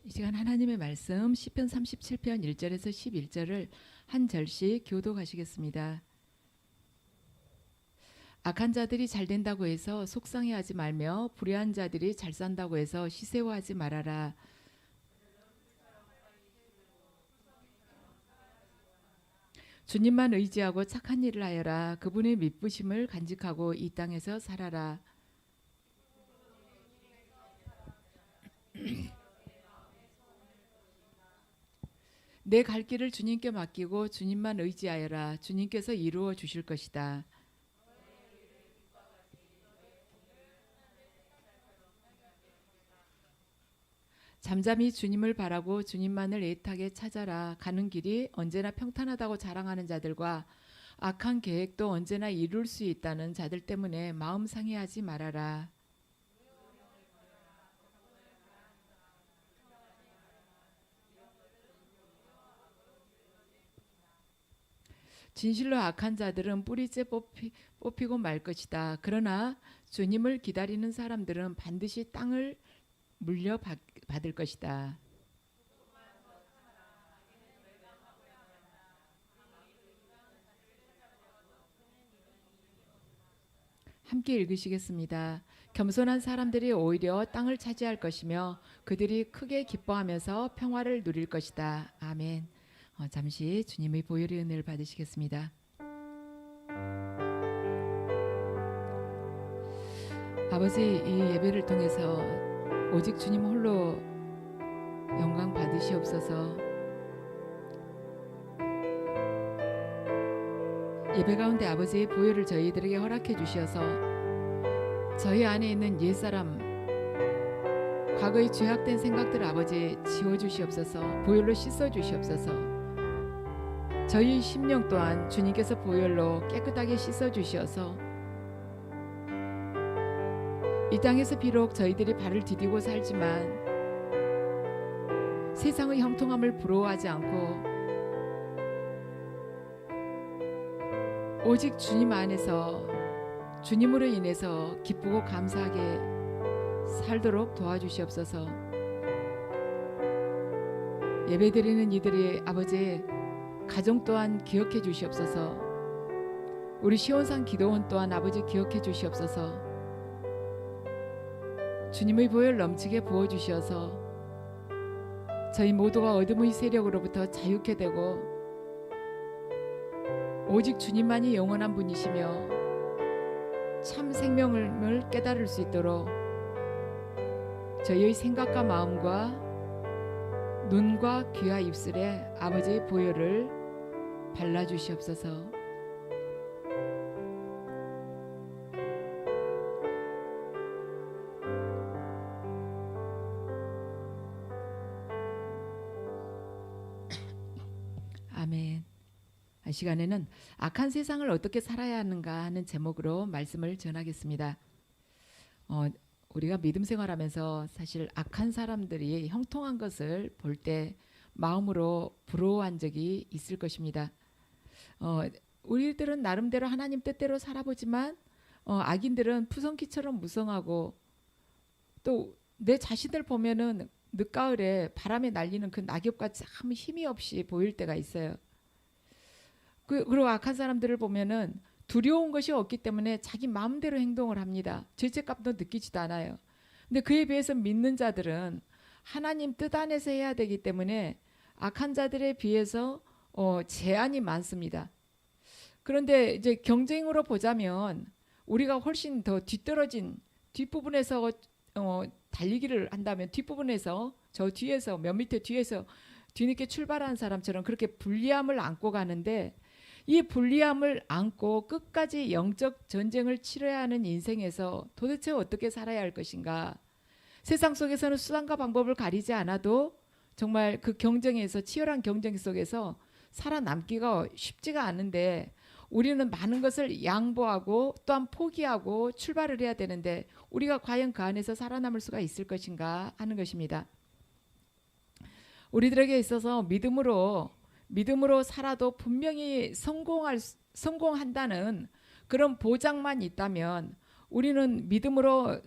이 시간 하나님의 말씀 시편 37편 1절에서 11절을 한 절씩 교독하시겠습니다. 악한 자들이 잘 된다고 해서 속상해하지 말며 불의한 자들이 잘 산다고 해서 시세워하지 말아라. 주님만 의지하고 착한 일을 하여라. 그분의 미쁘심을 간직하고 이 땅에서 살아라. 내 갈 길을 주님께 맡기고 주님만 의지하여라. 주님께서 이루어 주실 것이다. 잠잠히 주님을 바라고 주님만을 애타게 찾아라. 가는 길이 언제나 평탄하다고 자랑하는 자들과 악한 계획도 언제나 이룰 수 있다는 자들 때문에 마음 상해하지 말아라. 진실로 악한 자들은 뿌리째 뽑히고 말 것이다. 그러나 주님을 기다리는 사람들은 반드시 땅을 물려받을 것이다. 함께 읽으시겠습니다. 겸손한 사람들이 오히려 땅을 차지할 것이며 그들이 크게 기뻐하면서 평화를 누릴 것이다. 아멘. 잠시 주님의 보혈의 은혜를 받으시겠습니다. 아버지, 이 예배를 통해서 오직 주님 홀로 영광 받으시옵소서. 예배 가운데 아버지의 보혈을 저희들에게 허락해 주셔서 저희 안에 있는 옛사람, 과거의 죄악된 생각들을 아버지 지워주시옵소서. 보혈로 씻어주시옵소서. 저희 심령 또한 주님께서 보혈로 깨끗하게 씻어주시어서 이 땅에서 비록 저희들이 발을 디디고 살지만 세상의 형통함을 부러워하지 않고 오직 주님 안에서 주님으로 인해서 기쁘고 감사하게 살도록 도와주시옵소서. 예배드리는 이들이 아버지 가정 또한 기억해 주시옵소서. 우리 시온산 기도원 또한 아버지 기억해 주시옵소서. 주님의 보혈 넘치게 부어주시어서 저희 모두가 어둠의 세력으로부터 자유케 되고 오직 주님만이 영원한 분이시며 참 생명을 깨달을 수 있도록 저희의 생각과 마음과 눈과 귀와 입술에 아버지의 보혈을 발라주시옵소서. 아멘. 이 시간에는 악한 세상을 어떻게 살아야 하는가 하는 제목으로 말씀을 전하겠습니다. 우리가 믿음 생활하면서 사실 악한 사람들이 형통한 것을 볼 때 마음으로 부러워한 적이 있을 것입니다. 우리들은 나름대로 하나님 뜻대로 살아보지만 악인들은 푸성키처럼 무성하고 또 내 자신들 보면은 늦가을에 바람에 날리는 그 낙엽같이 참 힘이 없이 보일 때가 있어요. 그리고 악한 사람들을 보면은 두려운 것이 없기 때문에 자기 마음대로 행동을 합니다. 죄책감도 느끼지도 않아요. 근데 그에 비해서 믿는 자들은 하나님 뜻 안에서 해야 되기 때문에 악한 자들에 비해서 제한이 많습니다. 그런데 이제 경쟁으로 보자면 우리가 훨씬 더 뒤떨어진 뒷부분에서 달리기를 한다면 뒷부분에서 저 뒤에서 몇 미터 뒤에서 뒤늦게 출발한 사람처럼 그렇게 불리함을 안고 가는데 이 불리함을 안고 끝까지 영적 전쟁을 치러야 하는 인생에서 도대체 어떻게 살아야 할 것인가. 세상 속에서는 수단과 방법을 가리지 않아도 정말 그 경쟁에서 치열한 경쟁 속에서 살아남기가 쉽지가 않은데 우리는 많은 것을 양보하고 또한 포기하고 출발을 해야 되는데 우리가 과연 그 안에서 살아남을 수가 있을 것인가 하는 것입니다. 우리들에게 있어서 믿음으로 살아도 분명히 성공한다는 그런 보장만 있다면 우리는 믿음으로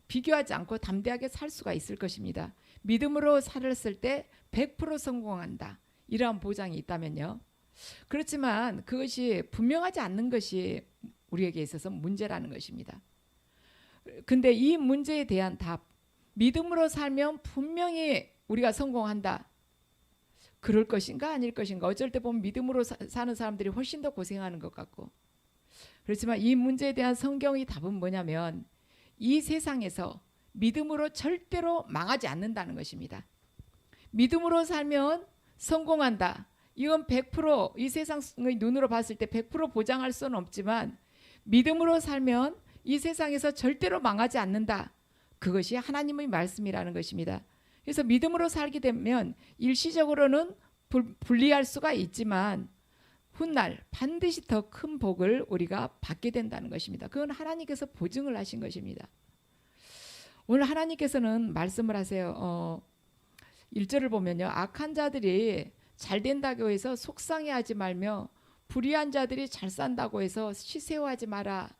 비교하지 않고 담대하게 살 수가 있을 것입니다. 믿음으로 살았을 때 100% 성공한다. 이러한 보장이 있다면요. 그렇지만 그것이 분명하지 않는 것이 우리에게 있어서 문제라는 것입니다. 근데 이 문제에 대한 답, 믿음으로 살면 분명히 우리가 성공한다. 그럴 것인가 아닐 것인가. 어쩔 때 보면 믿음으로 사는 사람들이 훨씬 더 고생하는 것 같고. 그렇지만 이 문제에 대한 성경의 답은 뭐냐면 이 세상에서 믿음으로 절대로 망하지 않는다는 것입니다. 믿음으로 살면 성공한다. 이건 100%이 세상의 눈으로 봤을 때 100% 보장할 수는 없지만 믿음으로 살면 이 세상에서 절대로 망하지 않는다. 그것이 하나님의 말씀이라는 것입니다. 그래서 믿음으로 살게 되면 일시적으로는 불리할 수가 있지만 훗날 반드시 더 큰 복을 우리가 받게 된다는 것입니다. 그건 하나님께서 보증을 하신 것입니다. 오늘 하나님께서는 말씀을 하세요. 1절을 보면요. 악한 자들이 잘 된다고 해서 속상해하지 말며 불의한 자들이 잘 산다고 해서 시세워하지 마라.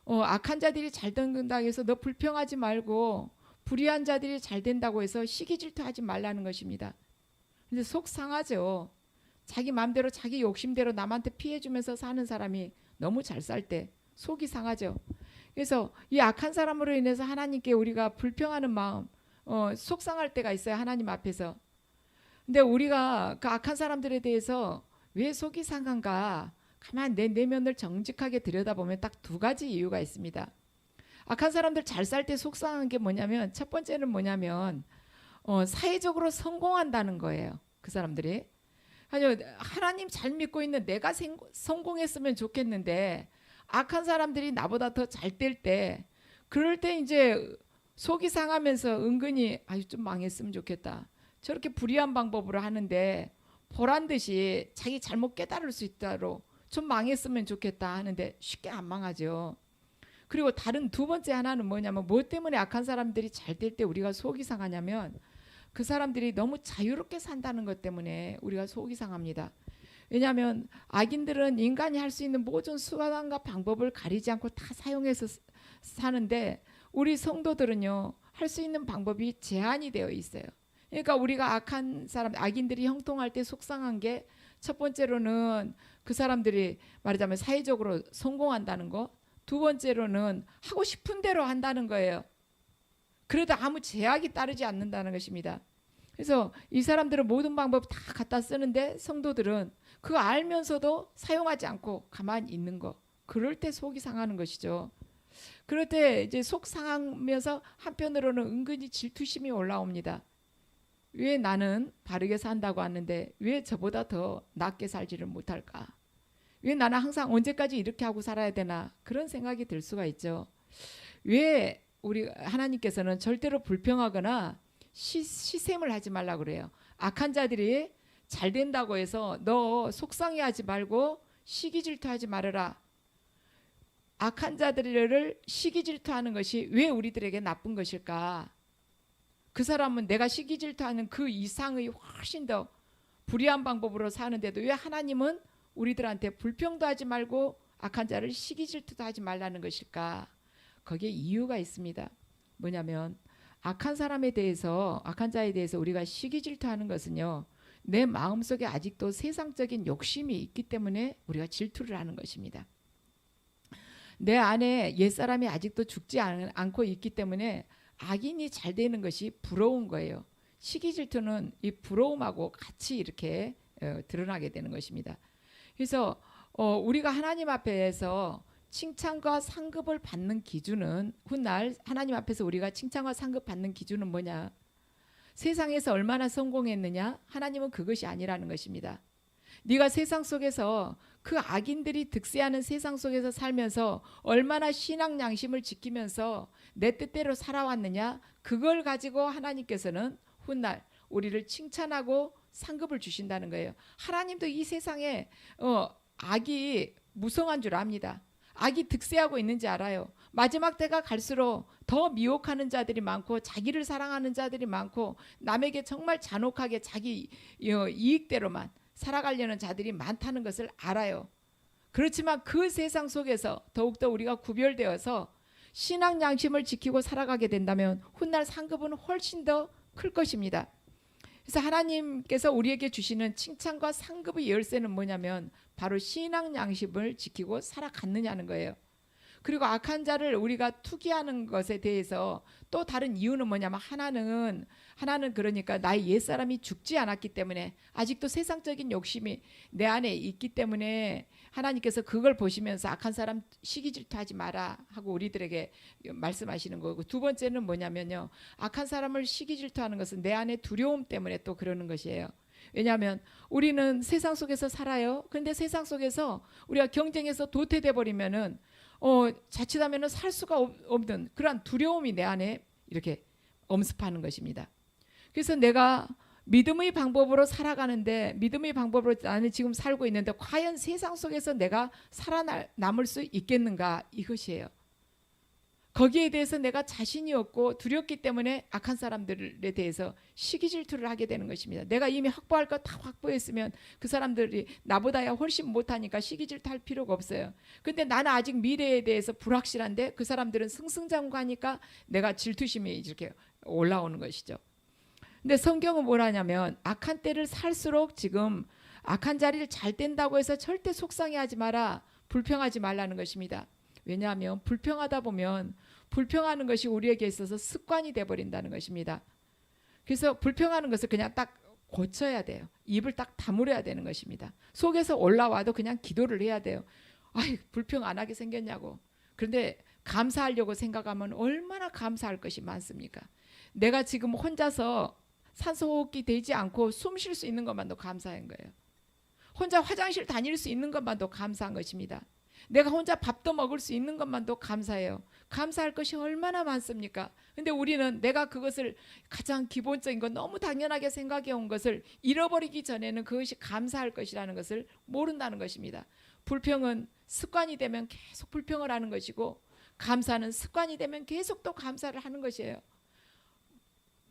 악한 자들이 잘 된다고 해서 너 불평하지 말고 불의한 자들이 잘 된다고 해서 시기 질투하지 말라는 것입니다. 근데 속 상하죠. 자기 마음대로 자기 욕심대로 남한테 피해주면서 사는 사람이 너무 잘 살 때 속이 상하죠. 그래서 이 악한 사람으로 인해서 하나님께 우리가 불평하는 마음, 속상할 때가 있어요. 하나님 앞에서. 근데 우리가 그 악한 사람들에 대해서 왜 속이 상한가? 가만 내 내면을 정직하게 들여다보면 딱 두 가지 이유가 있습니다. 악한 사람들 잘 살 때 속상한 게 뭐냐면 첫 번째는 뭐냐면 사회적으로 성공한다는 거예요. 그 사람들이. 하나님 잘 믿고 있는 내가 성공했으면 좋겠는데 악한 사람들이 나보다 더 잘 될 때 그럴 때 이제 속이 상하면서 은근히 아유 좀 망했으면 좋겠다. 저렇게 불의한 방법으로 하는데 보란 듯이 자기 잘못 깨달을 수 있도록 좀 망했으면 좋겠다 하는데 쉽게 안 망하죠. 그리고 다른 두 번째 하나는 뭐냐면 뭐 때문에 악한 사람들이 잘 될 때 우리가 속이 상하냐면 그 사람들이 너무 자유롭게 산다는 것 때문에 우리가 속이 상합니다. 왜냐하면 악인들은 인간이 할 수 있는 모든 수단과 방법을 가리지 않고 다 사용해서 사는데 우리 성도들은요 할 수 있는 방법이 제한이 되어 있어요. 그러니까 우리가 악한 사람, 악인들이 형통할 때 속상한 게 첫 번째로는 그 사람들이 말하자면 사회적으로 성공한다는 거, 두 번째로는 하고 싶은 대로 한다는 거예요. 그래도 아무 제약이 따르지 않는다는 것입니다. 그래서 이 사람들은 모든 방법 다 갖다 쓰는데 성도들은 그거 알면서도 사용하지 않고 가만히 있는 거. 그럴 때 속이 상하는 것이죠. 그럴 때 이제 속 상하면서 한편으로는 은근히 질투심이 올라옵니다. 왜 나는 바르게 산다고 하는데 왜 저보다 더 낫게 살지를 못할까? 왜 나는 항상 언제까지 이렇게 하고 살아야 되나? 그런 생각이 들 수가 있죠. 왜 우리 하나님께서는 절대로 불평하거나 시샘을 하지 말라 그래요. 악한 자들이 잘 된다고 해서 너 속상해하지 말고 시기질투하지 말아라. 악한 자들을 시기질투하는 것이 왜 우리들에게 나쁜 것일까? 그 사람은 내가 시기질투하는 그 이상의 훨씬 더 불의한 방법으로 사는데도 왜 하나님은 우리들한테 불평도 하지 말고 악한 자를 시기질투도 하지 말라는 것일까? 거기에 이유가 있습니다. 뭐냐면 악한 사람에 대해서 악한 자에 대해서 우리가 시기질투하는 것은요. 내 마음속에 아직도 세상적인 욕심이 있기 때문에 우리가 질투를 하는 것입니다. 내 안에 옛사람이 아직도 죽지 않고 있기 때문에 악인이 잘 되는 것이 부러운 거예요. 시기질투는 이 부러움하고 같이 이렇게 드러나게 되는 것입니다. 그래서 우리가 하나님 앞에서 칭찬과 상급을 받는 기준은 훗날 하나님 앞에서 우리가 칭찬과 상급 받는 기준은 뭐냐? 세상에서 얼마나 성공했느냐? 하나님은 그것이 아니라는 것입니다. 네가 세상 속에서 그 악인들이 득세하는 세상 속에서 살면서 얼마나 신앙 양심을 지키면서 내 뜻대로 살아왔느냐? 그걸 가지고 하나님께서는 훗날 우리를 칭찬하고 상급을 주신다는 거예요. 하나님도 이 세상에 악이 무성한 줄 압니다. 악이 득세하고 있는지 알아요. 마지막 때가 갈수록 더 미혹하는 자들이 많고 자기를 사랑하는 자들이 많고 남에게 정말 잔혹하게 자기 이익대로만 살아가려는 자들이 많다는 것을 알아요. 그렇지만 그 세상 속에서 더욱더 우리가 구별되어서 신앙 양심을 지키고 살아가게 된다면 훗날 상급은 훨씬 더 클 것입니다. 그래서 하나님께서 우리에게 주시는 칭찬과 상급의 열쇠는 뭐냐면 바로 신앙 양심을 지키고 살아갔느냐는 거예요. 그리고 악한 자를 우리가 투기하는 것에 대해서 또 다른 이유는 뭐냐면 하나는 그러니까 나의 옛사람이 죽지 않았기 때문에 아직도 세상적인 욕심이 내 안에 있기 때문에 하나님께서 그걸 보시면서 악한 사람 시기 질투하지 마라 하고 우리들에게 말씀하시는 거고, 두 번째는 뭐냐면요, 악한 사람을 시기 질투하는 것은 내 안에 두려움 때문에 또 그러는 것이에요. 왜냐하면 우리는 세상 속에서 살아요. 그런데 세상 속에서 우리가 경쟁해서 도태돼 버리면은 자칫하면은 살 수가 없는 그러한 두려움이 내 안에 이렇게 엄습하는 것입니다. 그래서 내가 믿음의 방법으로 살아가는데, 믿음의 방법으로 나는 지금 살고 있는데 과연 세상 속에서 내가 살아남을 수 있겠는가, 이것이에요. 거기에 대해서 내가 자신이 없고 두렵기 때문에 악한 사람들에 대해서 시기 질투를 하게 되는 것입니다. 내가 이미 확보할 거 다 확보했으면 그 사람들이 나보다야 훨씬 못하니까 시기 질투할 필요가 없어요. 근데 나는 아직 미래에 대해서 불확실한데 그 사람들은 승승장구하니까 내가 질투심이 이렇게 올라오는 것이죠. 근데 성경은 뭐라냐면 악한 때를 살수록 지금 악한 자리를 잘 뗀다고 해서 절대 속상해하지 마라, 불평하지 말라는 것입니다. 왜냐하면 불평하다 보면 불평하는 것이 우리에게 있어서 습관이 돼버린다는 것입니다. 그래서 불평하는 것을 그냥 딱 고쳐야 돼요. 입을 딱 다물어야 되는 것입니다. 속에서 올라와도 그냥 기도를 해야 돼요. 아이, 불평 안 하게 생겼냐고. 그런데 감사하려고 생각하면 얼마나 감사할 것이 많습니까? 내가 지금 혼자서 산소호흡기 되지 않고 숨 쉴 수 있는 것만도 감사한 거예요. 혼자 화장실 다닐 수 있는 것만도 감사한 것입니다. 내가 혼자 밥도 먹을 수 있는 것만도 감사해요. 감사할 것이 얼마나 많습니까? 근데 우리는 내가 그것을 가장 기본적인 것, 너무 당연하게 생각해 온 것을 잃어버리기 전에는 그것이 감사할 것이라는 것을 모른다는 것입니다. 불평은 습관이 되면 계속 불평을 하는 것이고, 감사는 습관이 되면 계속 또 감사를 하는 것이에요.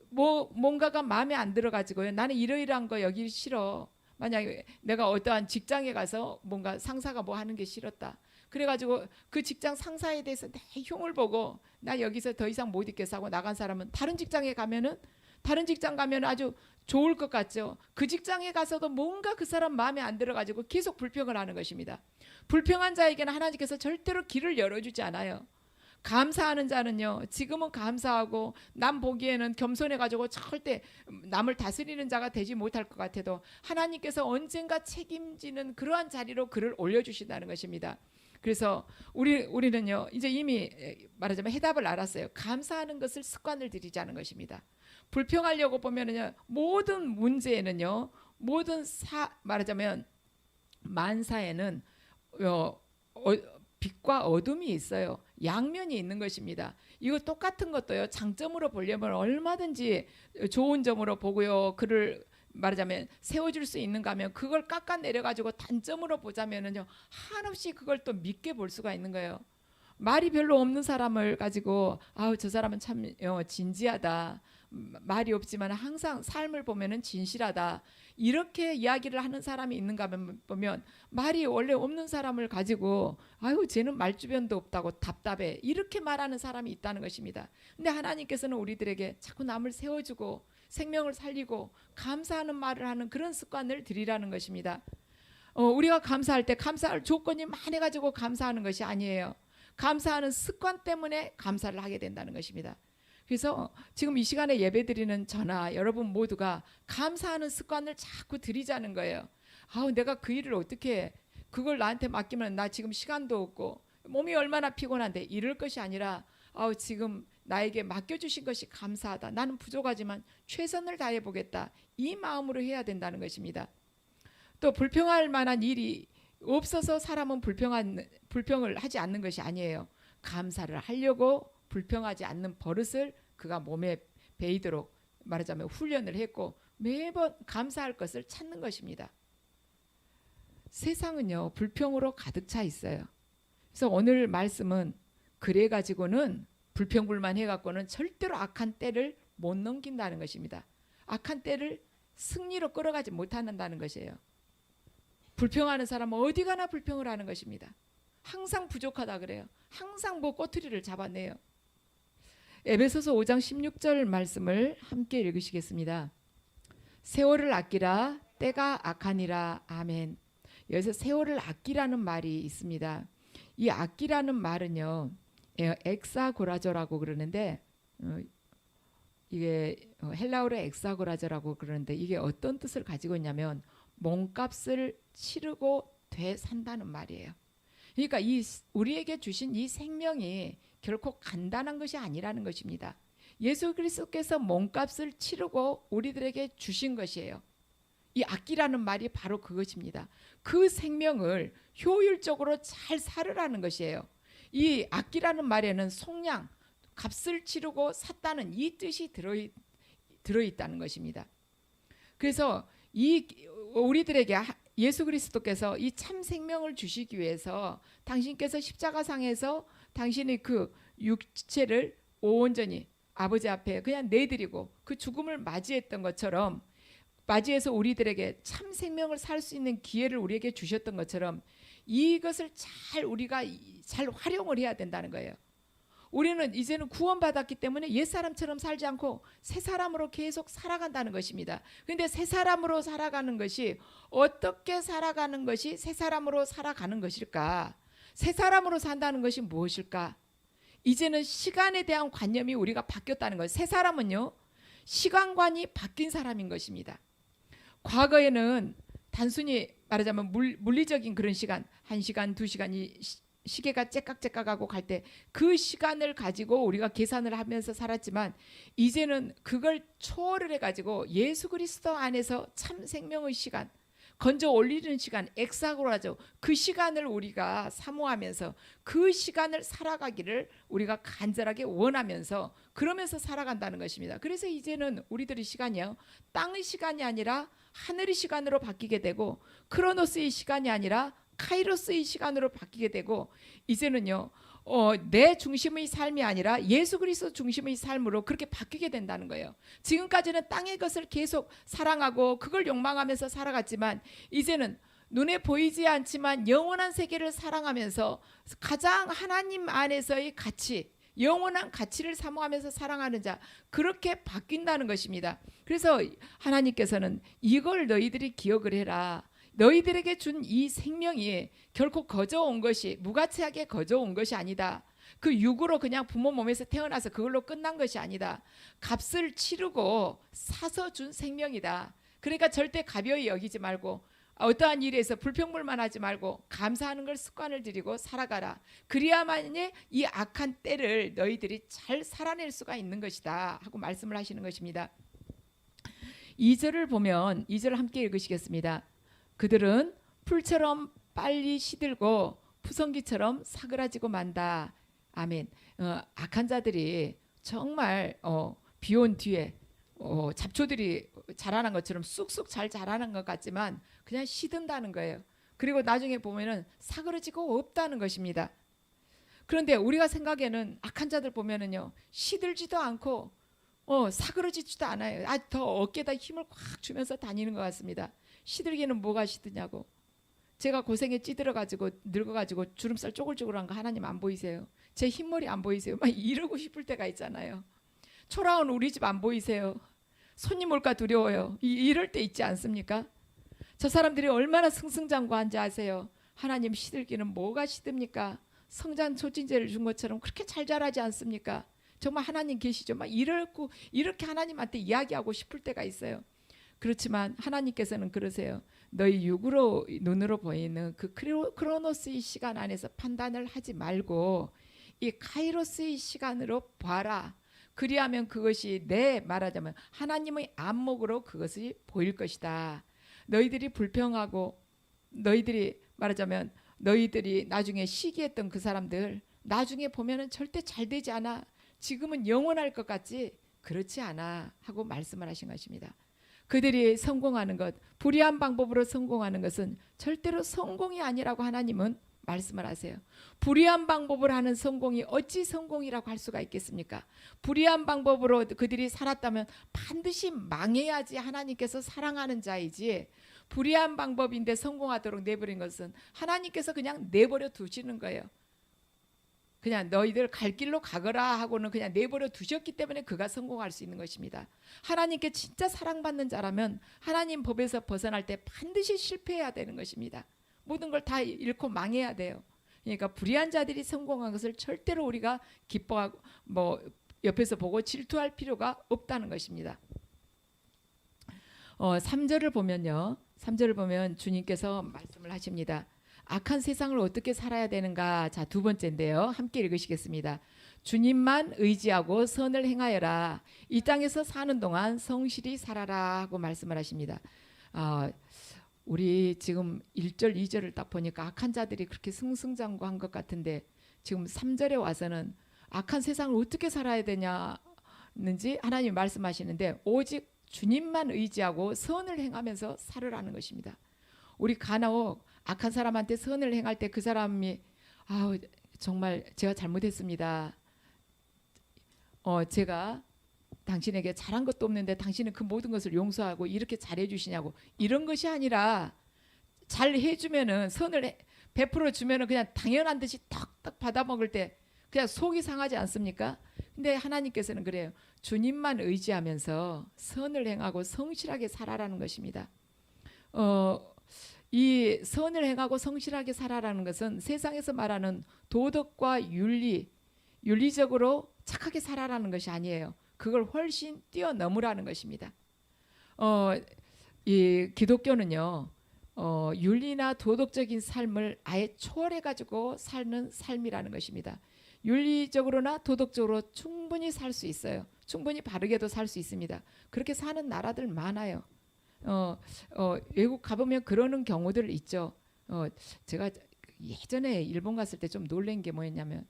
뭔가가 마음에 안 들어가지고요, 나는 이러이러한 거 여기 싫어. 만약에 내가 어떠한 직장에 가서 뭔가 상사가 뭐 하는 게 싫었다. 그래가지고 그 직장 상사에 대해서 내 흉을 보고 나 여기서 더 이상 못 있겠어 하고 나간 사람은 다른 직장 가면은 아주 좋을 것 같죠. 그 직장에 가서도 뭔가 그 사람 마음에 안 들어가지고 계속 불평을 하는 것입니다. 불평한 자에게는 하나님께서 절대로 길을 열어주지 않아요. 감사하는 자는요, 지금은 감사하고 남 보기에는 겸손해가지고 절대 남을 다스리는 자가 되지 못할 것 같아도 하나님께서 언젠가 책임지는 그러한 자리로 그를 올려주신다는 것입니다. 그래서 우리는요, 이제 이미 말하자면 해답을 알았어요. 감사하는 것을 습관을 들이자는 것입니다. 불평하려고 보면은요, 모든 문제에는요, 말하자면 만사에는 빛과 어둠이 있어요. 양면이 있는 것입니다. 이거 똑같은 것도요, 장점으로 보려면 얼마든지 좋은 점으로 보고요, 그를 말하자면 세워줄 수 있는가 하면 그걸 깎아내려 가지고 단점으로 보자면은요, 한없이 그걸 또 믿게 볼 수가 있는 거예요. 말이 별로 없는 사람을 가지고 아우, 저 사람은 참 진지하다, 말이 없지만 항상 삶을 보면은 진실하다, 이렇게 이야기를 하는 사람이 있는가 보면 말이 원래 없는 사람을 가지고 아유, 쟤는 말주변도 없다고 답답해, 이렇게 말하는 사람이 있다는 것입니다. 근데 하나님께서는 우리들에게 자꾸 남을 세워주고 생명을 살리고 감사하는 말을 하는 그런 습관을 들이라는 것입니다. 우리가 감사할 때 감사할 조건이 많아가지고 감사하는 것이 아니에요. 감사하는 습관 때문에 감사를 하게 된다는 것입니다. 그래서 지금 이 시간에 예배드리는 저나 여러분 모두가 감사하는 습관을 자꾸 들이자는 거예요. 아우, 내가 그 일을 어떻게 해? 그걸 나한테 맡기면 나 지금 시간도 없고 몸이 얼마나 피곤한데, 이럴 것이 아니라 아우, 지금 나에게 맡겨주신 것이 감사하다, 나는 부족하지만 최선을 다해보겠다, 이 마음으로 해야 된다는 것입니다. 또 불평할 만한 일이 없어서 사람은 불평을 하지 않는 것이 아니에요. 감사를 하려고 불평하지 않는 버릇을 그가 몸에 배이도록 말하자면 훈련을 했고 매번 감사할 것을 찾는 것입니다. 세상은요, 불평으로 가득 차 있어요. 그래서 오늘 말씀은 그래 가지고는 불평불만 해갖고는 절대로 악한 때를 못 넘긴다는 것입니다. 악한 때를 승리로 끌어가지 못한다는 것이에요. 불평하는 사람은 어디 가나 불평을 하는 것입니다. 항상 부족하다 그래요. 항상 뭐 꼬투리를 잡아내요. 에베소서 5장 16절 말씀을 함께 읽으시겠습니다. 세월을 아끼라 때가 악하니라. 아멘. 여기서 세월을 아끼라는 말이 있습니다. 이 아끼라는 말은요, 엑사고라저라고 그러는데, 이게 헬라어로 엑사고라저라고 그러는데, 이게 어떤 뜻을 가지고 있냐면 몸값을 치르고 되산다는 말이에요. 그러니까 우리에게 주신 이 생명이 결코 간단한 것이 아니라는 것입니다. 예수 그리스도께서 몸값을 치르고 우리들에게 주신 것이에요. 이 아끼라는 말이 바로 그것입니다. 그 생명을 효율적으로 잘 살으라는 것이에요. 이 아끼라는 말에는 속량, 값을 치르고 샀다는 이 뜻이 들어있다는 것입니다. 그래서 우리들에게 예수 그리스도께서 이 참 생명을 주시기 위해서 당신께서 십자가상에서 당신의 그 육체를 온전히 아버지 앞에 그냥 내드리고 그 죽음을 맞이했던 것처럼, 맞이해서 우리들에게 참 생명을 살 수 있는 기회를 우리에게 주셨던 것처럼 이것을 우리가 잘 활용을 해야 된다는 거예요. 우리는 이제는 구원받았기 때문에 옛사람처럼 살지 않고 새 사람으로 계속 살아간다는 것입니다. 그런데 새 사람으로 살아가는 것이 어떻게 살아가는 것이 새 사람으로 살아가는 것일까? 새 사람으로 산다는 것이 무엇일까? 이제는 시간에 대한 관념이 우리가 바뀌었다는 거예요. 새 사람은요, 시간관이 바뀐 사람인 것입니다. 과거에는 단순히 말하자면 물리적인 그런 시간, 1시간, 2시간이 시계가 째깍째깍하고 갈 때 그 시간을 가지고 우리가 계산을 하면서 살았지만, 이제는 그걸 초월을 해가지고 예수 그리스도 안에서 참 생명의 시간, 건져 올리는 시간, 엑사고라죠. 그 시간을 우리가 사모하면서 그 시간을 살아가기를 우리가 간절하게 원하면서 그러면서 살아간다는 것입니다. 그래서 이제는 우리들의 시간이요, 땅의 시간이 아니라 하늘의 시간으로 바뀌게 되고, 크로노스의 시간이 아니라 카이로스의 시간으로 바뀌게 되고, 이제는요, 내 중심의 삶이 아니라 예수 그리스도 중심의 삶으로 그렇게 바뀌게 된다는 거예요. 지금까지는 땅의 것을 계속 사랑하고 그걸 욕망하면서 살아갔지만, 이제는 눈에 보이지 않지만 영원한 세계를 사랑하면서 가장 하나님 안에서의 가치, 영원한 가치를 사모하면서 사랑하는 자, 그렇게 바뀐다는 것입니다. 그래서 하나님께서는 이걸 너희들이 기억을 해라. 너희들에게 준 이 생명이 결코 거저온 것이, 무가치하게 거저온 것이 아니다. 그 육으로 그냥 부모 몸에서 태어나서 그걸로 끝난 것이 아니다. 값을 치르고 사서 준 생명이다. 그러니까 절대 가벼이 여기지 말고, 어떠한 일에서 불평불만 하지 말고 감사하는 걸 습관을 들이고 살아가라. 그리야만이 이 악한 때를 너희들이 잘 살아낼 수가 있는 것이다 하고 말씀을 하시는 것입니다. 2절을 보면, 2절 함께 읽으시겠습니다. 그들은 풀처럼 빨리 시들고 푸성기처럼 사그라지고 만다. 아멘. 악한 자들이 정말 비온 뒤에 잡초들이 자라난 것처럼 쑥쑥 잘 자라는 것 같지만 그냥 시든다는 거예요. 그리고 나중에 보면은 사그러지고 없다는 것입니다. 그런데 우리가 생각에는 악한 자들 보면은요, 시들지도 않고 사그러지지도 않아요. 더 어깨에다 힘을 꽉 주면서 다니는 것 같습니다. 시들기는 뭐가 시드냐고. 제가 고생에 찌들어가지고 늙어가지고 주름살 쪼글쪼글한 거 하나님 안 보이세요? 제 흰머리 안 보이세요? 막 이러고 싶을 때가 있잖아요. 초라한 우리 집 안 보이세요? 손님 올까 두려워요. 이럴 때 있지 않습니까? 저 사람들이 얼마나 승승장구한지 아세요? 하나님, 시들기는 뭐가 시듭니까? 성장 촉진제를 준 것처럼 그렇게 잘 자라지 않습니까? 정말 하나님 계시죠? 막 이렇게 하나님한테 이야기하고 싶을 때가 있어요. 그렇지만 하나님께서는 그러세요. 너희 육으로, 눈으로 보이는 그 크로노스의 시간 안에서 판단을 하지 말고 이 카이로스의 시간으로 봐라. 그리하면 그것이, 말하자면 하나님의 안목으로 그것이 보일 것이다. 너희들이 불평하고 너희들이 말하자면 너희들이 나중에 시기했던 그 사람들, 나중에 보면은 절대 잘 되지 않아. 지금은 영원할 것 같지? 그렇지 않아 하고 말씀을 하신 것입니다. 그들이 성공하는 것, 불의한 방법으로 성공하는 것은 절대로 성공이 아니라고 하나님은 말씀을 하세요. 불의한 방법을 하는 성공이 어찌 성공이라고 할 수가 있겠습니까? 불의한 방법으로 그들이 살았다면 반드시 망해야지 하나님께서 사랑하는 자이지, 불의한 방법인데 성공하도록 내버린 것은 하나님께서 그냥 내버려 두시는 거예요. 그냥 너희들 갈 길로 가거라 하고는 그냥 내버려 두셨기 때문에 그가 성공할 수 있는 것입니다. 하나님께 진짜 사랑받는 자라면 하나님 법에서 벗어날 때 반드시 실패해야 되는 것입니다. 모든 걸 다 잃고 망해야 돼요. 그러니까 불의한 자들이 성공한 것을 절대로 우리가 기뻐하고 옆에서 보고 질투할 필요가 없다는 것입니다. 3절을 보면요. 3절을 보면 주님께서 말씀을 하십니다. 악한 세상을 어떻게 살아야 되는가? 자, 두 번째인데요. 함께 읽으시겠습니다. 주님만 의지하고 선을 행하여라. 이 땅에서 사는 동안 성실히 살아라 하고 말씀을 하십니다. 우리 지금 1절, 2절을 딱 보니까 악한 자들이 그렇게 승승장구한 것 같은데 지금 3절에 와서는 악한 세상을 어떻게 살아야 되냐는지 하나님 말씀하시는데 오직 주님만 의지하고 선을 행하면서 살으라는 것입니다. 우리 간혹 악한 사람한테 선을 행할 때 그 사람이 정말 제가 잘못했습니다. 제가 당신에게 잘한 것도 없는데 당신은 그 모든 것을 용서하고 이렇게 잘해 주시냐고 이런 것이 아니라 잘 해주면은 선을 베풀어 주면은 그냥 당연한 듯이 탁탁 받아 먹을 때 그냥 속이 상하지 않습니까? 근데 하나님께서는 그래요. 주님만 의지하면서 선을 행하고 성실하게 살아라는 것입니다. 이 선을 행하고 성실하게 살아라는 것은 세상에서 말하는 도덕과 윤리적으로 착하게 살아라는 것이 아니에요. 그걸 훨씬 뛰어넘으라는 것입니다. 이 기독교는요, 윤리나 도덕적인 삶을 아예 초월해가지고 사는 삶이라는 것입니다. 윤리적으로나 도덕적으로 충분히 살 수 있어요. 충분히 바르게도 살 수 있습니다. 그렇게 사는 나라들 많아요. 외국 가보면 그러는 경우들 있죠. 제가 예전에 일본 갔을 때 좀 놀란 게 뭐였냐면,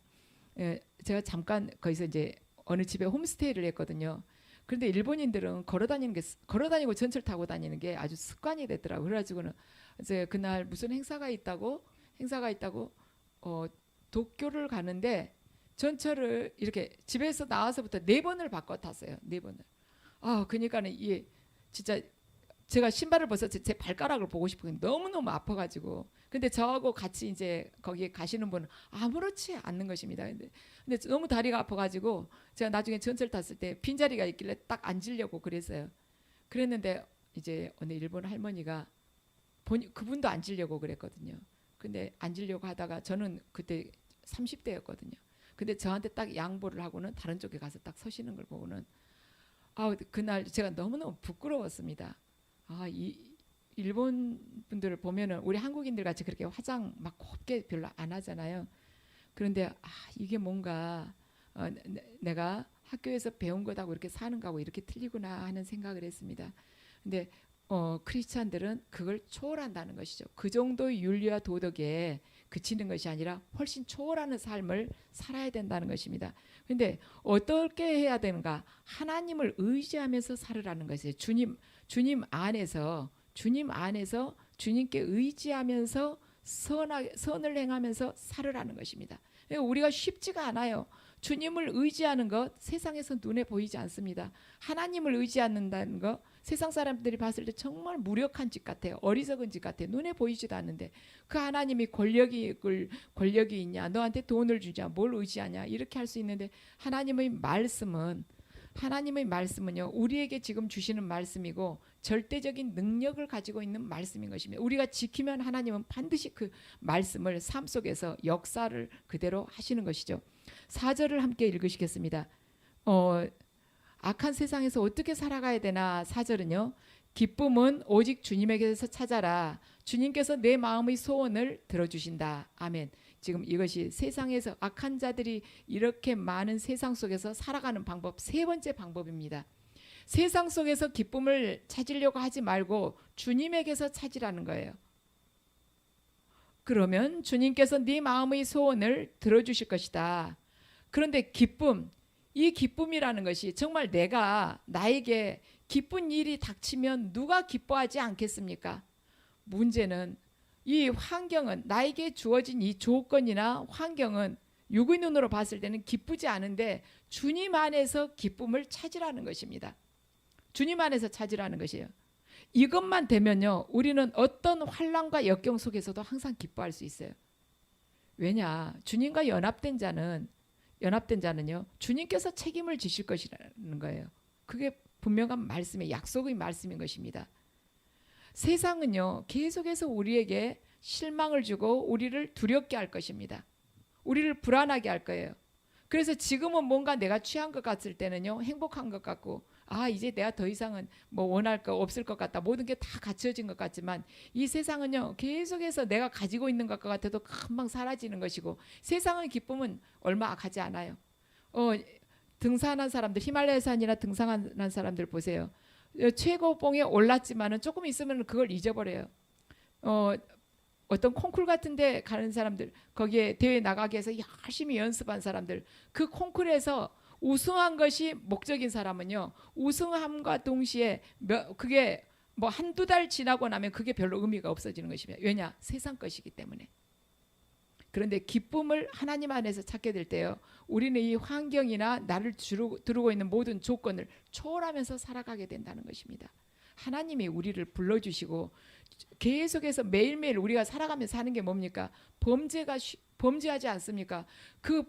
제가 잠깐 거기서 이제 어느 집에 홈스테이를 했거든요. 그런데 일본인들은 걸어다니고 전철 타고 다니는 게 아주 습관이 됐더라고요. 그래가지고는 이제 그날 무슨 행사가 있다고 도쿄를 가는데 전철을 이렇게 집에서 나와서부터 4번을 바꿔 탔어요. 4번을. 그러니까는 이게 진짜 제가 신발을 벗어서 제 발가락을 보고 싶은 게 너무너무 아파가지고. 근데 저하고 같이 이제 거기에 가시는 분은 아무렇지 않는 것입니다. 근데 너무 다리가 아파가지고 제가 나중에 전철 탔을 때 빈자리가 있길래 딱 앉으려고 그랬어요. 그랬는데 이제 어느 일본 할머니가 그분도 앉으려고 그랬거든요. 근데 앉으려고 하다가 저는 그때 30대였거든요. 근데 저한테 딱 양보를 하고는 다른 쪽에 가서 딱 서시는 걸 보고는 그날 제가 너무너무 부끄러웠습니다. 이 일본 분들을 보면은 우리 한국인들 같이 그렇게 화장 막 곱게 별로 안 하잖아요. 그런데 이게 뭔가 내가 학교에서 배운 것하고 이렇게 사는 거하고 이렇게 틀리구나 하는 생각을 했습니다. 근데 크리스찬들은 그걸 초월한다는 것이죠. 그 정도의 윤리와 도덕에 그치는 것이 아니라 훨씬 초월하는 삶을 살아야 된다는 것입니다. 근데 어떻게 해야 되는가? 하나님을 의지하면서 살으라는 것이에요. 주님 안에서 주님께 의지하면서 선을 행하면서 살으라는 것입니다. 우리가 쉽지가 않아요. 주님을 의지하는 것 세상에서 눈에 보이지 않습니다. 하나님을 의지한다는 것 세상 사람들이 봤을 때 정말 무력한 짓 같아요. 어리석은 짓 같아요. 눈에 보이지도 않는데 그 하나님이 권력이 있냐, 너한테 돈을 주냐, 뭘 의지하냐 이렇게 할 수 있는데 하나님의 말씀은요 우리에게 지금 주시는 말씀이고 절대적인 능력을 가지고 있는 말씀인 것입니다. 우리가 지키면 하나님은 반드시 그 말씀을 삶 속에서 역사를 그대로 하시는 것이죠. 4절을 함께 읽으시겠습니다. 악한 세상에서 어떻게 살아가야 되나? 4절은요. 기쁨은 오직 주님에게서 찾아라. 주님께서 내 마음의 소원을 들어주신다. 아멘. 지금 이것이 세상에서 악한 자들이 이렇게 많은 세상 속에서 살아가는 방법, 세 번째 방법입니다. 세상 속에서 기쁨을 찾으려고 하지 말고 주님에게서 찾으라는 거예요. 그러면 주님께서 네 마음의 소원을 들어주실 것이다. 그런데 이 기쁨이라는 것이 정말 나에게 기쁜 일이 닥치면 누가 기뻐하지 않겠습니까? 문제는 이 환경은 나에게 주어진 이 조건이나 환경은 육의 눈으로 봤을 때는 기쁘지 않은데 주님 안에서 기쁨을 찾으라는 것입니다. 주님 안에서 찾으라는 것이에요. 이것만 되면요, 우리는 어떤 환난과 역경 속에서도 항상 기뻐할 수 있어요. 왜냐, 주님과 연합된 자는요, 주님께서 책임을 지실 것이라는 거예요. 그게 분명한 말씀의 약속의 말씀인 것입니다. 세상은요, 계속해서 우리에게 실망을 주고 우리를 두렵게 할 것입니다. 우리를 불안하게 할 거예요. 그래서 지금은 뭔가 내가 취한 것 같을 때는요, 행복한 것 같고, 이제 내가 더 이상은 뭐 원할 거 없을 것 같다, 모든 게 다 갖춰진 것 같지만, 이 세상은요, 계속해서 내가 가지고 있는 것 같아도 금방 사라지는 것이고, 세상의 기쁨은 얼마 가지 않아요. 등산한 사람들, 히말라야 산이나 등산한 사람들 보세요. 최고봉에 올랐지만은 조금 있으면 그걸 잊어버려요. 어떤 콩쿨 같은 데 가는 사람들, 거기에 대회 나가기 위해서 열심히 연습한 사람들, 그 콩쿨에서 우승한 것이 목적인 사람은요, 우승함과 동시에 그게 뭐 한두 달 지나고 나면 그게 별로 의미가 없어지는 것입니다. 왜냐? 세상 것이기 때문에. 그런데 기쁨을 하나님 안에서 찾게 될 때요, 우리는 이 환경이나 나를 두르고 있는 모든 조건을 초월하면서 살아가게 된다는 것입니다. 하나님이 우리를 불러주시고 계속해서 매일매일 우리가 살아가면서 하는 게 뭡니까? 범죄하지 않습니까? 그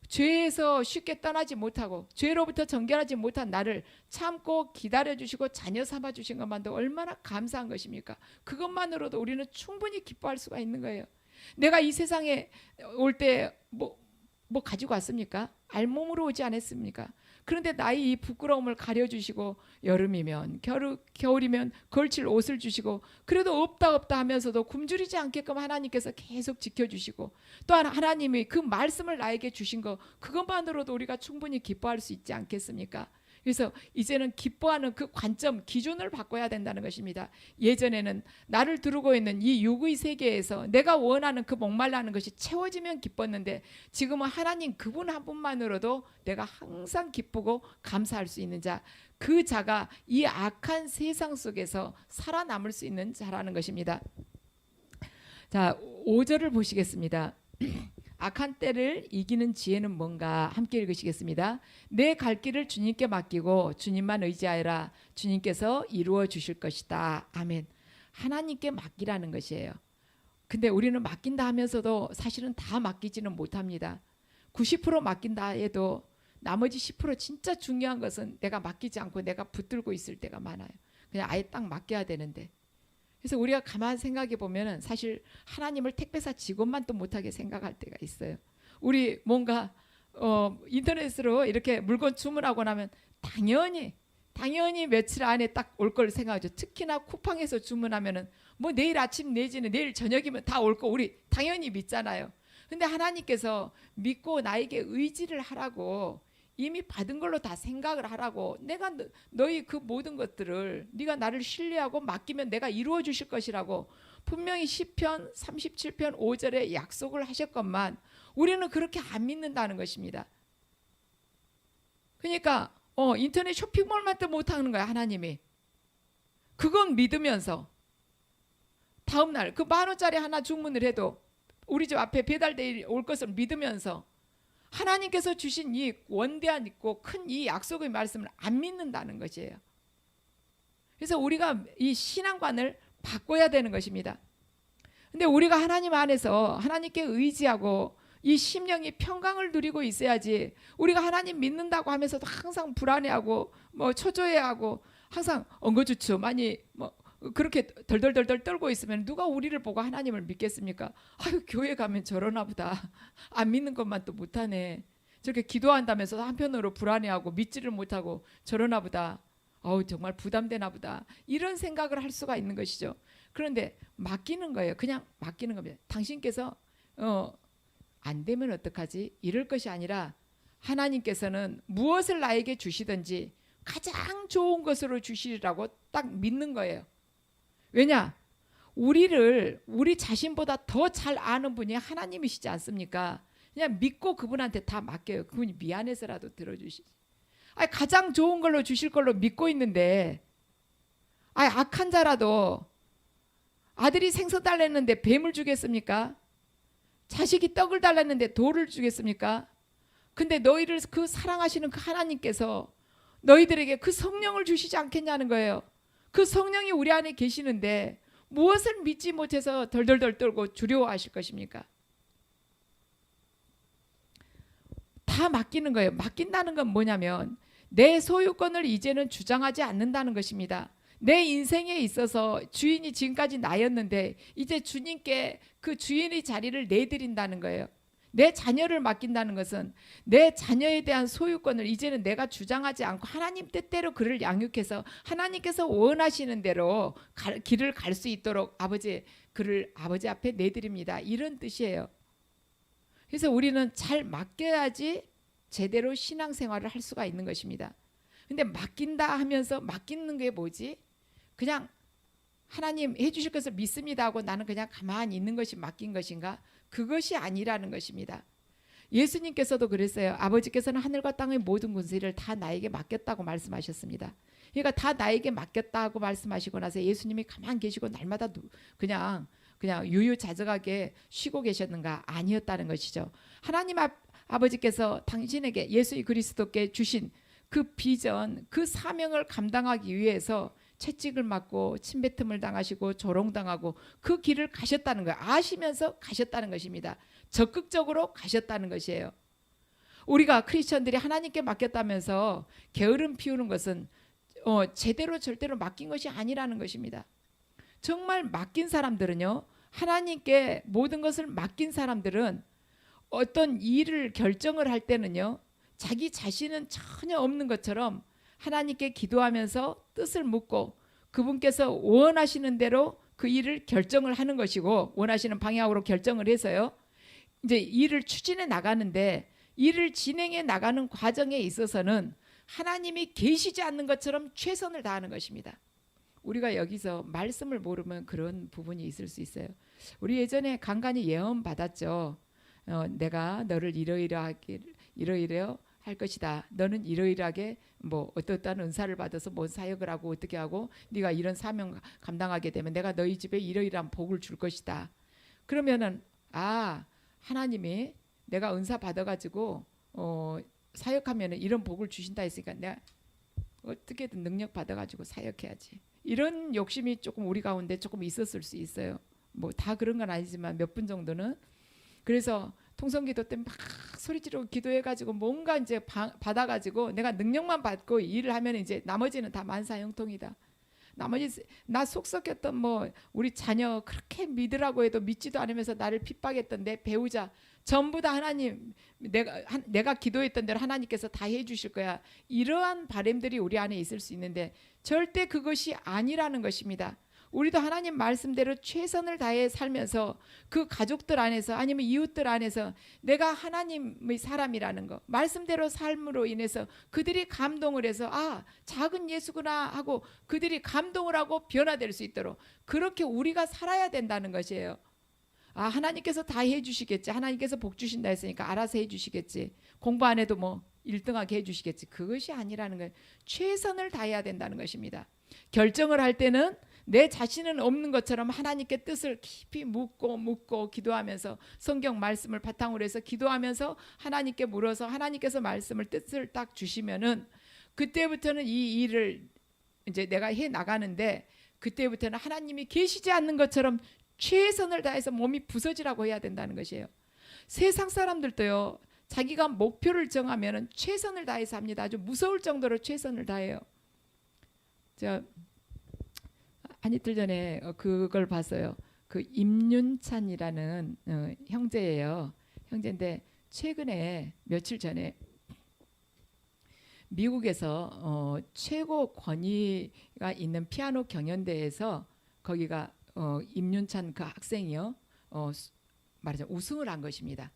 죄에서 쉽게 떠나지 못하고 죄로부터 정결하지 못한 나를 참고 기다려주시고 자녀 삼아주신 것만도 얼마나 감사한 것입니까? 그것만으로도 우리는 충분히 기뻐할 수가 있는 거예요. 내가 이 세상에 올 때 뭐 가지고 왔습니까? 알몸으로 오지 않았습니까? 그런데 나의 이 부끄러움을 가려주시고, 여름이면 겨울이면 걸칠 옷을 주시고, 그래도 없다 하면서도 굶주리지 않게끔 하나님께서 계속 지켜주시고, 또한 하나님이 그 말씀을 나에게 주신 거, 그것만으로도 우리가 충분히 기뻐할 수 있지 않겠습니까? 그래서 이제는 기뻐하는 그 관점, 기준을 바꿔야 된다는 것입니다. 예전에는 나를 두르고 있는 이 육의 세계에서 내가 원하는 그 목말라는 것이 채워지면 기뻤는데, 지금은 하나님 그분 한 분만으로도 내가 항상 기쁘고 감사할 수 있는 자, 그 자가 이 악한 세상 속에서 살아남을 수 있는 자라는 것입니다. 자, 5절을 보시겠습니다. 악한 때를 이기는 지혜는 뭔가, 함께 읽으시겠습니다. 내 갈 길을 주님께 맡기고 주님만 의지하여라. 주님께서 이루어 주실 것이다. 아멘. 하나님께 맡기라는 것이에요. 근데 우리는 맡긴다 하면서도 사실은 다 맡기지는 못합니다. 90% 맡긴다 해도 나머지 10% 진짜 중요한 것은 내가 맡기지 않고 내가 붙들고 있을 때가 많아요. 그냥 아예 딱 맡겨야 되는데. 그래서 우리가 가만히 생각해 보면은 사실 하나님을 택배사 직원만 또 못하게 생각할 때가 있어요. 우리 뭔가 인터넷으로 이렇게 물건 주문하고 나면 당연히 며칠 안에 딱 올 걸 생각하죠. 특히나 쿠팡에서 주문하면은 뭐 내일 아침 내지는 내일 저녁이면 다 올 거 우리 당연히 믿잖아요. 근데 하나님께서 믿고 나에게 의지를 하라고, 이미 받은 걸로 다 생각을 하라고, 내가 너희 그 모든 것들을 네가 나를 신뢰하고 맡기면 내가 이루어 주실 것이라고 분명히 시편 37편 5절에 약속을 하셨건만 우리는 그렇게 안 믿는다는 것입니다. 그러니까 인터넷 쇼핑몰만 또 못하는 거야 하나님이. 그건 믿으면서 다음날 그 10,000원짜리 하나 주문을 해도 우리 집 앞에 배달돼 올 것을 믿으면서 하나님께서 주신 이 원대한 있고 큰 이 약속의 말씀을 안 믿는다는 것이에요. 그래서 우리가 이 신앙관을 바꿔야 되는 것입니다. 근데 우리가 하나님 안에서 하나님께 의지하고 이 심령이 평강을 누리고 있어야지, 우리가 하나님 믿는다고 하면서도 항상 불안해하고 뭐 초조해하고 항상 엉거주춤 많이 그렇게 덜덜덜덜 떨고 있으면 누가 우리를 보고 하나님을 믿겠습니까? 아유, 교회 가면 저러나 보다. 안 믿는 것만 또 못하네. 저렇게 기도한다면서 한편으로 불안해하고 믿지를 못하고 저러나 보다. 정말 부담되나 보다. 이런 생각을 할 수가 있는 것이죠. 그런데 맡기는 거예요. 그냥 맡기는 겁니다. 당신께서 안 되면 어떡하지? 이럴 것이 아니라 하나님께서는 무엇을 나에게 주시든지 가장 좋은 것으로 주시리라고 딱 믿는 거예요. 왜냐? 우리 자신보다 더 잘 아는 분이 하나님이시지 않습니까? 그냥 믿고 그분한테 다 맡겨요. 그분이 미안해서라도 들어주시지. 가장 좋은 걸로 주실 걸로 믿고 있는데, 악한 자라도 아들이 생선 달랬는데 뱀을 주겠습니까? 자식이 떡을 달랐는데 돌을 주겠습니까? 근데 너희를 그 사랑하시는 그 하나님께서 너희들에게 그 성령을 주시지 않겠냐는 거예요. 그 성령이 우리 안에 계시는데 무엇을 믿지 못해서 덜덜덜 떨고 두려워하실 것입니까? 다 맡기는 거예요. 맡긴다는 건 뭐냐면 내 소유권을 이제는 주장하지 않는다는 것입니다. 내 인생에 있어서 주인이 지금까지 나였는데 이제 주님께 그 주인의 자리를 내드린다는 거예요. 내 자녀를 맡긴다는 것은 내 자녀에 대한 소유권을 이제는 내가 주장하지 않고 하나님 뜻대로 그를 양육해서 하나님께서 원하시는 대로 길을 갈 수 있도록 그를 아버지 앞에 내드립니다. 이런 뜻이에요. 그래서 우리는 잘 맡겨야지 제대로 신앙생활을 할 수가 있는 것입니다. 근데 맡긴다 하면서 맡기는 게 뭐지? 그냥 하나님 해주실 것을 믿습니다 하고 나는 그냥 가만히 있는 것이 맡긴 것인가? 그것이 아니라는 것입니다. 예수님께서도 그랬어요. 아버지께서는 하늘과 땅의 모든 권세를 다 나에게 맡겼다고 말씀하셨습니다. 그러니까 다 나에게 맡겼다고 말씀하시고 나서 예수님이 가만히 계시고 날마다 그냥 유유자적하게 쉬고 계셨는가? 아니었다는 것이죠. 하나님 아버지께서 당신에게 예수 그리스도께 주신 그 비전, 그 사명을 감당하기 위해서 채찍을 맞고 침뱉음을 당하시고 조롱당하고 그 길을 가셨다는 거예요. 아시면서 가셨다는 것입니다. 적극적으로 가셨다는 것이에요. 우리가 크리스천들이 하나님께 맡겼다면서 게으름 피우는 것은 제대로 절대로 맡긴 것이 아니라는 것입니다. 정말 맡긴 사람들은요, 하나님께 모든 것을 맡긴 사람들은 어떤 일을 결정을 할 때는요, 자기 자신은 전혀 없는 것처럼 하나님께 기도하면서 뜻을 묻고 그분께서 원하시는 대로 그 일을 결정을 하는 것이고, 원하시는 방향으로 결정을 해서요, 이제 일을 추진해 나가는데 일을 진행해 나가는 과정에 있어서는 하나님이 계시지 않는 것처럼 최선을 다하는 것입니다. 우리가 여기서 말씀을 모르면 그런 부분이 있을 수 있어요. 우리 예전에 간간히 예언 받았죠. 내가 너를 이러이러 할 것이다. 너는 이러이러하게 뭐 어떠한 은사를 받아서 뭔 사역을 하고 어떻게 하고 네가 이런 사명 감당하게 되면 내가 너희 집에 이러이러한 복을 줄 것이다. 그러면은 하나님이 내가 은사 받아가지고 사역하면은 이런 복을 주신다 했으니까 내가 어떻게든 능력 받아가지고 사역해야지. 이런 욕심이 조금 우리 가운데 조금 있었을 수 있어요. 뭐 다 그런 건 아니지만 몇 분 정도는. 그래서 통성기도 때 막 소리 지르고 기도해가지고 뭔가 이제 받아가지고 내가 능력만 받고 일을 하면 이제 나머지는 다 만사형통이다. 나머지 나 속썩였던 뭐 우리 자녀 그렇게 믿으라고 해도 믿지도 않으면서 나를 핍박했던 내 배우자 전부 다 하나님 내가 기도했던 대로 하나님께서 다 해주실 거야. 이러한 바람들이 우리 안에 있을 수 있는데 절대 그것이 아니라는 것입니다. 우리도 하나님 말씀대로 최선을 다해 살면서 그 가족들 안에서 아니면 이웃들 안에서 내가 하나님의 사람이라는 거 말씀대로 삶으로 인해서 그들이 감동을 해서 작은 예수구나 하고 그들이 감동을 하고 변화될 수 있도록 그렇게 우리가 살아야 된다는 것이에요. 하나님께서 다 해주시겠지. 하나님께서 복 주신다 했으니까 알아서 해주시겠지. 공부 안 해도 뭐 1등하게 해주시겠지. 그것이 아니라는 거예요. 최선을 다해야 된다는 것입니다. 결정을 할 때는 내 자신은 없는 것처럼 하나님께 뜻을 깊이 묻고 기도하면서 성경 말씀을 바탕으로 해서 기도하면서 하나님께 물어서 하나님께서 말씀을 뜻을 딱 주시면은 그때부터는 이 일을 이제 내가 해 나가는데 그때부터는 하나님이 계시지 않는 것처럼 최선을 다해서 몸이 부서지라고 해야 된다는 것이에요. 세상 사람들도요, 자기가 목표를 정하면은 최선을 다해서 합니다. 아주 무서울 정도로 최선을 다해요. 한 이틀 전에 그걸 봤어요. 그 임윤찬이라는 형제예요. 형제인데 최근에 며칠 전에 미국에서 최고 권위가 있는 피아노 경연대회에서 거기가 임윤찬 그 학생이요 말하자면 우승을 한 것입니다.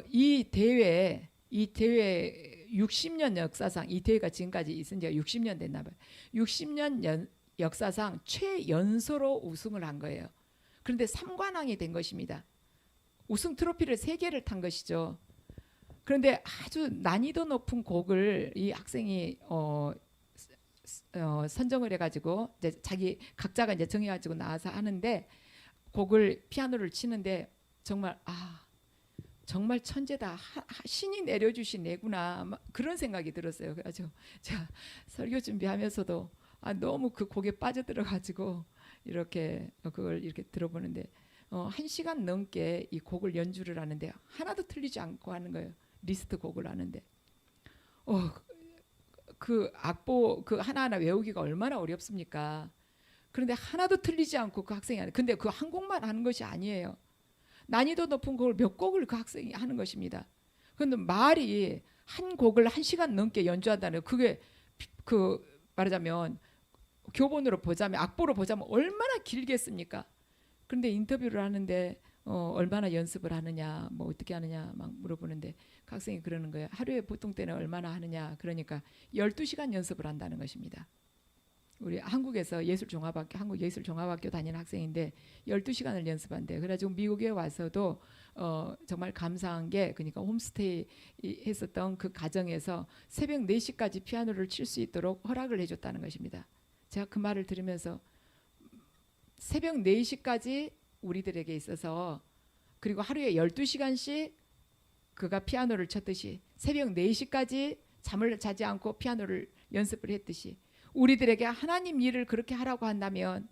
이 대회 60년 역사상 이 대회가 지금까지 있은 지가 60년 됐나 봐요. 60년 역사상 최연소로 우승을 한 거예요. 그런데 3관왕이 된 것입니다. 우승 트로피를 3개를 탄 것이죠. 그런데 아주 난이도 높은 곡을 이 학생이 선정을 해가지고 이제 자기 각자가 이제 정해가지고 나와서 하는데 곡을 피아노를 치는데 정말 천재다. 신이 내려주신 애구나. 그런 생각이 들었어요. 그래서 제가 설교 준비하면서도 너무 그 곡에 빠져들어 가지고 이렇게 그걸 이렇게 들어보는데 1시간 넘게 이 곡을 연주를 하는데 하나도 틀리지 않고 하는 거예요. 리스트 곡을 하는데 그 악보 그 하나하나 외우기가 얼마나 어렵습니까? 그런데 하나도 틀리지 않고 그 학생이 하는. 근데 그 한 곡만 하는 것이 아니에요. 난이도 높은 곡을 몇 곡을 그 학생이 하는 것입니다. 그런데 말이 한 곡을 1시간 넘게 연주한다는 그게 그 말하자면 교본으로 보자면 악보로 보자면 얼마나 길겠습니까? 그런데 인터뷰를 하는데 얼마나 연습을 하느냐 뭐 어떻게 하느냐 막 물어보는데 그 학생이 그러는 거예요. 하루에 보통 때는 얼마나 하느냐 그러니까 12시간 연습을 한다는 것입니다. 우리 한국에서 예술종합학교 한국 예술종합학교 다니는 학생인데 12시간을 연습한대요. 그래가지고 미국에 와서도 정말 감사한 게 그러니까 홈스테이 했었던 그 가정에서 새벽 4시까지 피아노를 칠 수 있도록 허락을 해줬다는 것입니다. 제가 그 말을 들으면서 새벽 4시까지 우리들에게 있어서 그리고 하루에 12시간씩 그가 피아노를 쳤듯이 새벽 4시까지 잠을 자지 않고 피아노를 연습을 했듯이 우리들에게 하나님 일을 그렇게 하라고 한다면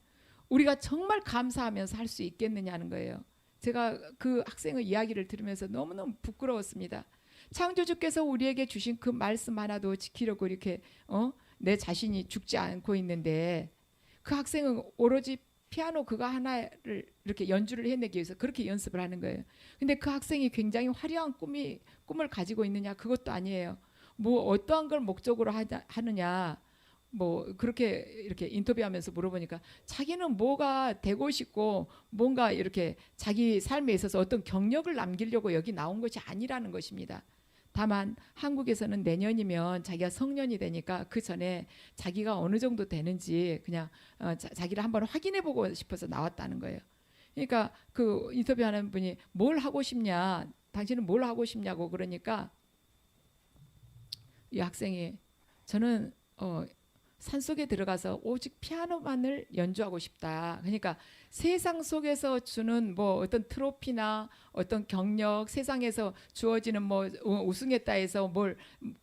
우리가 정말 감사하면서 할 수 있겠느냐는 거예요. 제가 그 학생의 이야기를 들으면서 너무너무 부끄러웠습니다. 창조주께서 우리에게 주신 그 말씀 하나도 지키려고 이렇게 내 자신이 죽지 않고 있는데 그 학생은 오로지 피아노 그거 하나를 이렇게 연주를 해내기 위해서 그렇게 연습을 하는 거예요. 근데 그 학생이 굉장히 화려한 꿈을 가지고 있느냐 그것도 아니에요. 뭐 어떠한 걸 목적으로 하느냐 뭐 그렇게 이렇게 인터뷰하면서 물어보니까 자기는 뭐가 되고 싶고 뭔가 이렇게 자기 삶에 있어서 어떤 경력을 남기려고 여기 나온 것이 아니라는 것입니다. 다만 한국에서는 내년이면 자기가 성년이 되니까 그 전에 자기가 어느 정도 되는지 그냥 자기를 한번 확인해 보고 싶어서 나왔다는 거예요. 그러니까 그 인터뷰하는 분이 뭘 하고 싶냐 당신은 뭘 하고 싶냐고 그러니까 이 학생이 저는 산속에 들어가서 오직 피아노만을 연주하고 싶다. 그러니까 세상 속에서 주는 뭐 어떤 트로피나 어떤 경력, 세상에서 주어지는 뭐 우승했다 해서 뭘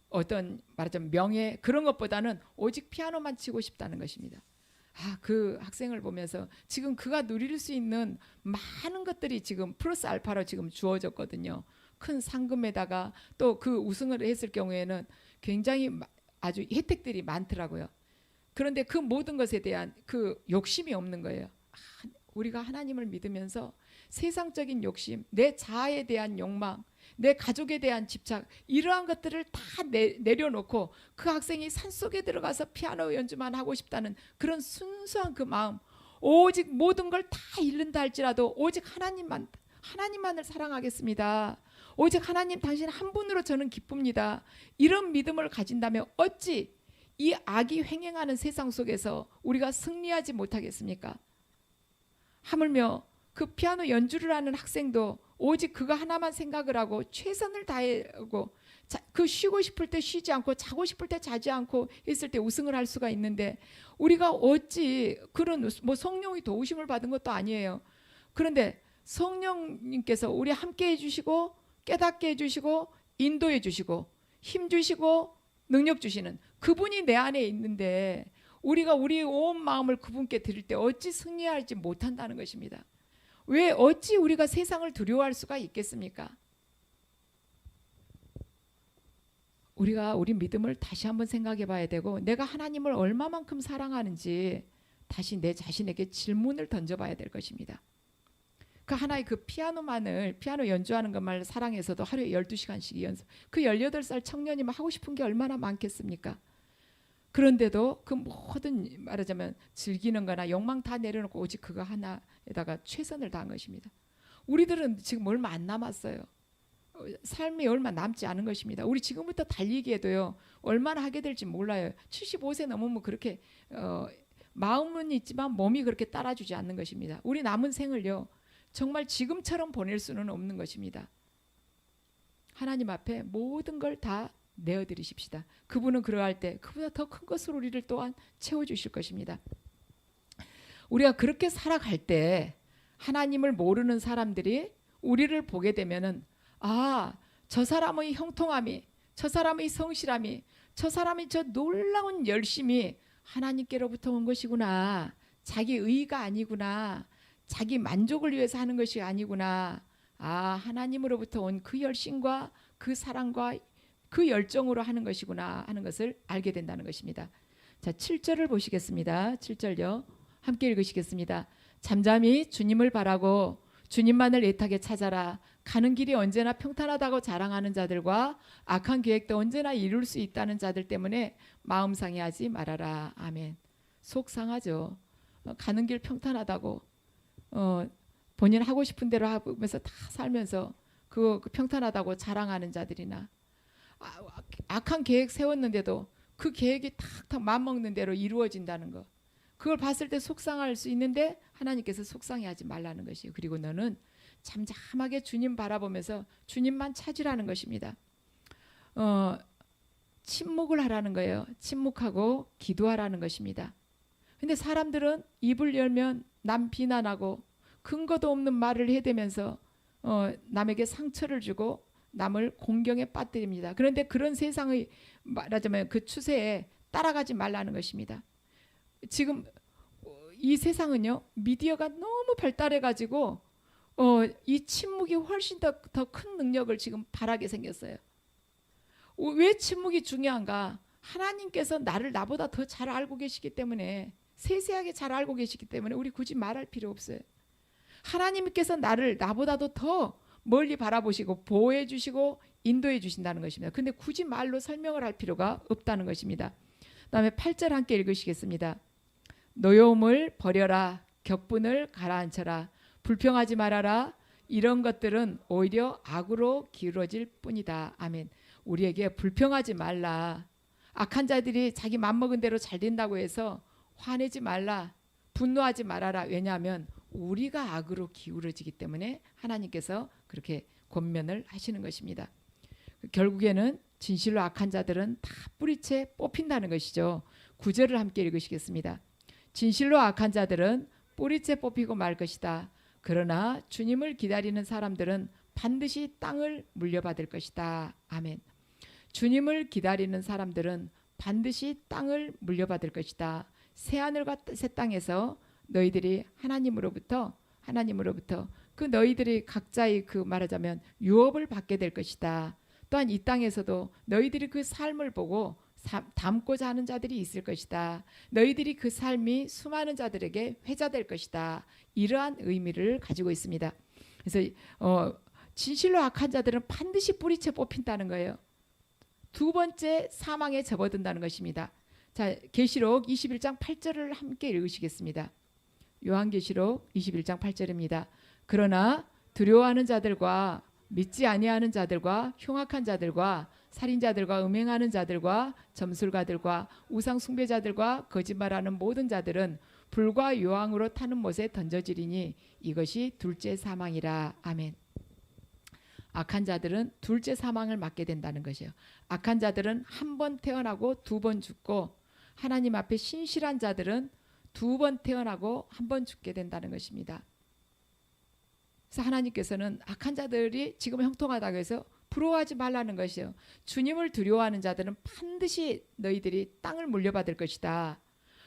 어떤 말하자면 명예 그런 것보다는 오직 피아노만 치고 싶다는 것입니다. 그 학생을 보면서 지금 그가 누릴 수 있는 많은 것들이 지금 플러스 알파로 지금 주어졌거든요. 큰 상금에다가 또 그 우승을 했을 경우에는 굉장히 아주 혜택들이 많더라고요. 그런데 그 모든 것에 대한 그 욕심이 없는 거예요. 우리가 하나님을 믿으면서 세상적인 욕심, 내 자아에 대한 욕망, 내 가족에 대한 집착 이러한 것들을 다 내려놓고 그 학생이 산속에 들어가서 피아노 연주만 하고 싶다는 그런 순수한 그 마음 오직 모든 걸 다 잃는다 할지라도 오직 하나님만을 사랑하겠습니다. 오직 하나님 당신 한 분으로 저는 기쁩니다. 이런 믿음을 가진다면 어찌 이 악이 횡행하는 세상 속에서 우리가 승리하지 못하겠습니까? 하물며 그 피아노 연주를 하는 학생도 오직 그거 하나만 생각을 하고 최선을 다하고 그 쉬고 싶을 때 쉬지 않고 자고 싶을 때 자지 않고 했을 때 우승을 할 수가 있는데 우리가 어찌 그런 뭐 성령이 도우심을 받은 것도 아니에요. 그런데 성령님께서 우리 함께 해주시고 깨닫게 해주시고 인도해 주시고 힘 주시고 능력 주시는 그분이 내 안에 있는데 우리가 우리 온 마음을 그분께 드릴 때 어찌 승리하지 못한다는 것입니다. 왜 어찌 우리가 세상을 두려워할 수가 있겠습니까? 우리가 우리 믿음을 다시 한번 생각해 봐야 되고 내가 하나님을 얼마만큼 사랑하는지 다시 내 자신에게 질문을 던져봐야 될 것입니다. 그 하나의 그 피아노 연주하는 것만 사랑해서도 하루에 12시간씩 연습. 그 18살 청년이면 하고 싶은 게 얼마나 많겠습니까? 그런데도 그 모든 말하자면 즐기는 거나 욕망 다 내려놓고 오직 그거 하나에다가 최선을 다한 것입니다. 우리들은 지금 얼마 안 남았어요. 삶이 얼마 남지 않은 것입니다. 우리 지금부터 달리기에도요. 얼마나 하게 될지 몰라요. 75세 넘으면 그렇게 마음은 있지만 몸이 그렇게 따라주지 않는 것입니다. 우리 남은 생을요. 정말 지금처럼 보낼 수는 없는 것입니다. 하나님 앞에 모든 걸 다 내어드리십시다. 그분은 그러할 때 그보다 더 큰 것으로 우리를 또한 채워주실 것입니다. 우리가 그렇게 살아갈 때 하나님을 모르는 사람들이 우리를 보게 되면은 저 사람의 형통함이 저 사람의 성실함이 저 사람의 저 놀라운 열심이 하나님께로부터 온 것이구나. 자기 의가 아니구나. 자기 만족을 위해서 하는 것이 아니구나. 아, 하나님으로부터 온 그 열심과 그 사랑과 그 열정으로 하는 것이구나 하는 것을 알게 된다는 것입니다. 자, 7절을 보시겠습니다. 7절요. 함께 읽으시겠습니다. 잠잠히 주님을 바라고 주님만을 애타게 찾아라. 가는 길이 언제나 평탄하다고 자랑하는 자들과 악한 계획도 언제나 이룰 수 있다는 자들 때문에 마음 상해하지 말아라. 아멘. 속 상하죠. 가는 길 평탄하다고 본인 하고 싶은 대로 하면서 다 살면서 그 평탄하다고 자랑하는 자들이나 악한 계획 세웠는데도 그 계획이 탁탁 맘먹는 대로 이루어진다는 거, 그걸 봤을 때 속상할 수 있는데 하나님께서 속상해하지 말라는 것이에요. 그리고 너는 잠잠하게 주님 바라보면서 주님만 찾으라는 것입니다. 침묵을 하라는 거예요. 침묵하고 기도하라는 것입니다. 근데 사람들은 입을 열면 남 비난하고 근거도 없는 말을 해대면서 남에게 상처를 주고 남을 공경에 빠뜨립니다. 그런데 그런 세상의 말하자면 그 추세에 따라가지 말라는 것입니다. 지금 이 세상은요, 미디어가 너무 발달해가지고 이 침묵이 훨씬 더 큰 능력을 지금 발하게 생겼어요. 왜 침묵이 중요한가? 하나님께서 나를 나보다 더 잘 알고 계시기 때문에, 세세하게 잘 알고 계시기 때문에 우리 굳이 말할 필요 없어요. 하나님께서 나보다도 더 멀리 바라보시고 보호해 주시고 인도해 주신다는 것입니다. 근데 굳이 말로 설명을 할 필요가 없다는 것입니다. 그다음에 8절 함께 읽으시겠습니다. 노여움을 버려라. 격분을 가라앉혀라. 불평하지 말아라. 이런 것들은 오히려 악으로 기울어질 뿐이다. 아멘. 우리에게 불평하지 말라. 악한 자들이 자기 맘먹은 대로 잘 된다고 해서 화내지 말라. 분노하지 말아라. 왜냐하면 우리가 악으로 기울어지기 때문에 하나님께서 그렇게 권면을 하시는 것입니다. 결국에는 진실로 악한 자들은 다 뿌리채 뽑힌다는 것이죠. 9절을 함께 읽으시겠습니다. 진실로 악한 자들은 뿌리채 뽑히고 말 것이다. 그러나 주님을 기다리는 사람들은 반드시 땅을 물려받을 것이다. 아멘. 주님을 기다리는 사람들은 반드시 땅을 물려받을 것이다. 새하늘과 새 땅에서 너희들이 하나님으로부터 그 너희들이 각자의 그 말하자면 유업을 받게 될 것이다. 또한 이 땅에서도 너희들이 그 삶을 보고 담고자 하는 자들이 있을 것이다. 너희들이 그 삶이 수많은 자들에게 회자될 것이다. 이러한 의미를 가지고 있습니다. 그래서 진실로 악한 자들은 반드시 뿌리채 뽑힌다는 거예요. 두 번째 사망에 접어든다는 것입니다. 자, 계시록 21장 8절을 함께 읽으시겠습니다. 요한계시록 21장 8절입니다. 그러나 두려워하는 자들과 믿지 아니하는 자들과 흉악한 자들과 살인자들과 음행하는 자들과 점술가들과 우상 숭배자들과 거짓말하는 모든 자들은 불과 요항으로 타는 못에 던져지리니 이것이 둘째 사망이라. 아멘. 악한 자들은 둘째 사망을 맞게 된다는 것이에요. 악한 자들은 한 번 태어나고 두 번 죽고, 하나님 앞에 신실한 자들은 두 번 태어나고 한 번 죽게 된다는 것입니다. 그래서 하나님께서는 악한 자들이 지금 형통하다고 해서 부러워하지 말라는 것이에요. 주님을 두려워하는 자들은 반드시 너희들이 땅을 물려받을 것이다.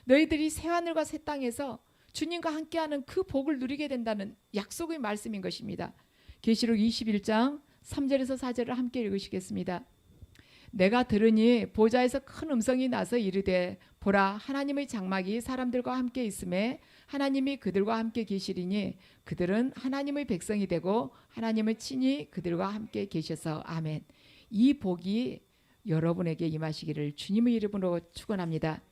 너희들이 새하늘과 새 땅에서 주님과 함께하는 그 복을 누리게 된다는 약속의 말씀인 것입니다. 계시록 21장 3절에서 4절을 함께 읽으시겠습니다. 내가 들으니 보좌에서 큰 음성이 나서 이르되 보라, 하나님의 장막이 사람들과 함께 있음에 하나님이 그들과 함께 계시리니 그들은 하나님의 백성이 되고 하나님의 친히 그들과 함께 계셔서. 아멘. 이 복이 여러분에게 임하시기를 주님의 이름으로 축원합니다.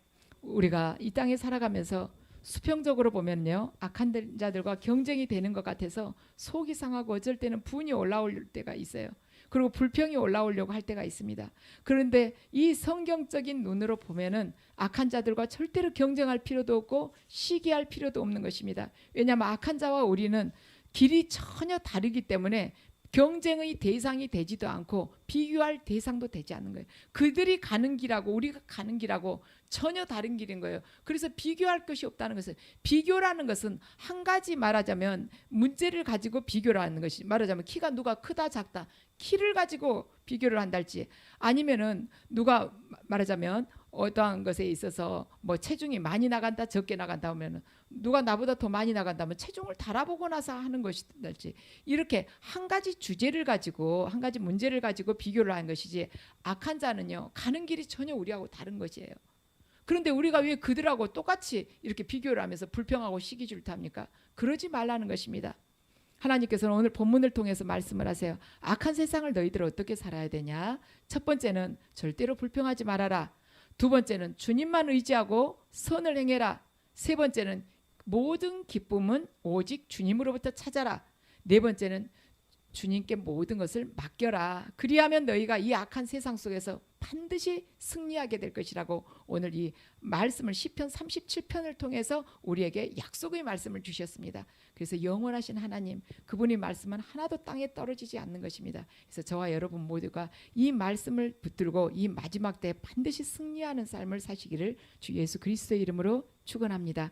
우리가 이 땅에 살아가면서 수평적으로 보면요, 악한 자들과 경쟁이 되는 것 같아서 속이 상하고 어쩔 때는 분이 올라올 때가 있어요. 그리고 불평이 올라오려고 할 때가 있습니다. 그런데 이 성경적인 눈으로 보면은 악한 자들과 절대로 경쟁할 필요도 없고 시기할 필요도 없는 것입니다. 왜냐하면 악한 자와 우리는 길이 전혀 다르기 때문에 경쟁의 대상이 되지도 않고 비교할 대상도 되지 않는 거예요. 그들이 가는 길하고 우리가 가는 길하고 전혀 다른 길인 거예요. 그래서 비교할 것이 없다는 것은, 비교라는 것은 한 가지 말하자면 문제를 가지고 비교를 하는 것이, 말하자면 키가 누가 크다 작다 키를 가지고 비교를 한달지, 아니면은 누가 말하자면 어떠한 것에 있어서 뭐 체중이 많이 나간다 적게 나간다 하면 누가 나보다 더 많이 나간다면 체중을 달아보고 나서 하는 것이든지 이렇게 한 가지 주제를 가지고 한 가지 문제를 가지고 비교를 하는 것이지 악한 자는요 가는 길이 전혀 우리하고 다른 것이에요. 그런데 우리가 왜 그들하고 똑같이 이렇게 비교를 하면서 불평하고 시기 질투합니까? 그러지 말라는 것입니다. 하나님께서는 오늘 본문을 통해서 말씀을 하세요. 악한 세상을 너희들 어떻게 살아야 되냐? 첫 번째는 절대로 불평하지 말아라. 두 번째는 주님만 의지하고 선을 행해라. 세 번째는 모든 기쁨은 오직 주님으로부터 찾아라. 네 번째는 주님께 모든 것을 맡겨라. 그리하면 너희가 이 악한 세상 속에서 반드시 승리하게 될 것이라고 오늘 이 말씀을 시편 37편을 통해서 우리에게 약속의 말씀을 주셨습니다. 그래서 영원하신 하나님 그분의 말씀은 하나도 땅에 떨어지지 않는 것입니다. 그래서 저와 여러분 모두가 이 말씀을 붙들고 이 마지막 때에 반드시 승리하는 삶을 사시기를 주 예수 그리스도의 이름으로 축원합니다.